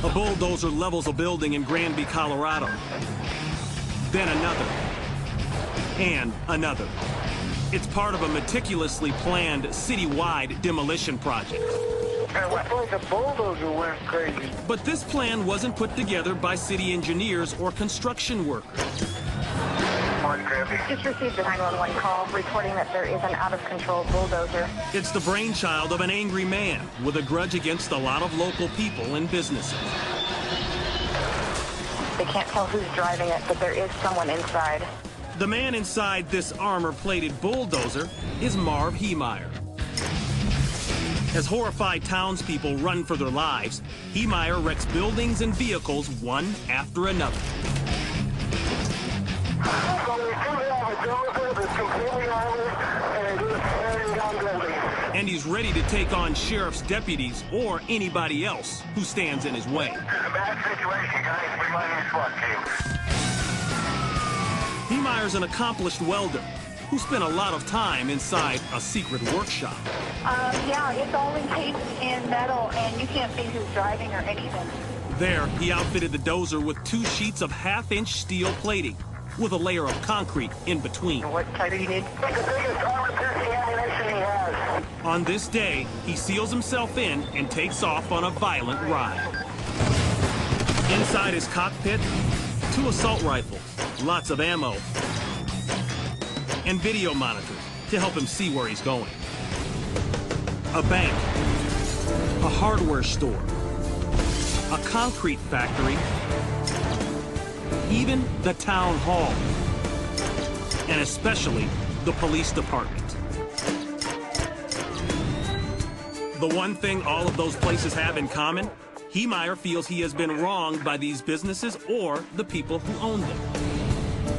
A bulldozer levels a building in Granby, Colorado. Then another. And another. It's part of a meticulously planned citywide demolition project. The bulldozer went crazy. But this plan wasn't put together by city engineers or construction workers. Just received a 911 call reporting that there is an out-of-control bulldozer. It's the brainchild of an angry man with a grudge against a lot of local people and businesses. They can't tell who's driving it, but there is someone inside. The man inside this armor-plated bulldozer is Marv Heemeyer. As horrified townspeople run for their lives, Heemeyer wrecks buildings and vehicles one after another. And he's ready to take on sheriff's deputies or anybody else who stands in his way. Bad situation, guys. We might need SWAT team. Heemeyer's an accomplished welder who spent a lot of time inside a secret workshop. Yeah, it's all encased in metal, and you can't see who's driving or anything. There, he outfitted the dozer with 2 sheets of half-inch steel plating, with a layer of concrete in between. What type do you need? The biggest armor-piercing ammunition he has. On this day, he seals himself in and takes off on a violent ride. Inside his cockpit, 2 assault rifles, lots of ammo, and video monitors to help him see where he's going. A bank, a hardware store, a concrete factory, even the town hall, and especially the police department. The one thing all of those places have in common, Heemeyer feels he has been wronged by these businesses or the people who own them.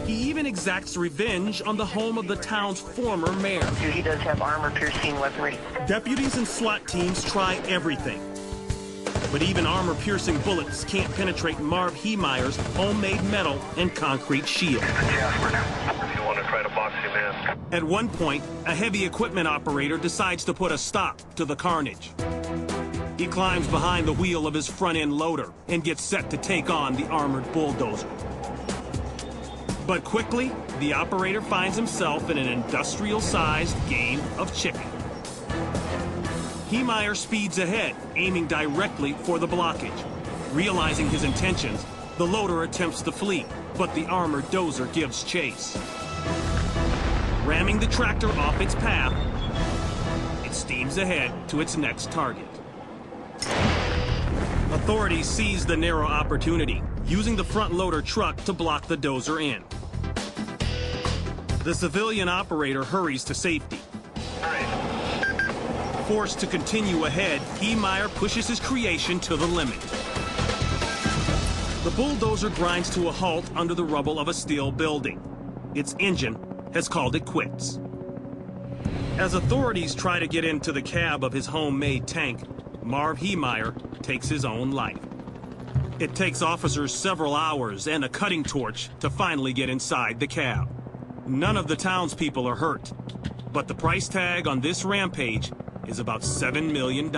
He even exacts revenge on the home of the town's former mayor. He does have armor-piercing weaponry. Deputies and SWAT teams try everything. But even armor-piercing bullets can't penetrate Marv Heemeyer's homemade metal and concrete shield. If you want to try to box him in. At one point, a heavy equipment operator decides to put a stop to the carnage. He climbs behind the wheel of his front-end loader and gets set to take on the armored bulldozer. But quickly, the operator finds himself in an industrial-sized game of chicken. Heemeyer speeds ahead, aiming directly for the blockage. Realizing his intentions, the loader attempts to flee, but the armored dozer gives chase. Ramming the tractor off its path, it steams ahead to its next target. Authorities seize the narrow opportunity, using the front loader truck to block the dozer in. The civilian operator hurries to safety. Forced to continue ahead, Heemeyer pushes his creation to the limit. The bulldozer grinds to a halt under the rubble of a steel building. Its engine has called it quits. As authorities try to get into the cab of his homemade tank, Marv Heemeyer takes his own life. It takes officers several hours and a cutting torch to finally get inside the cab. None of the townspeople are hurt, but the price tag on this rampage is about $7 million.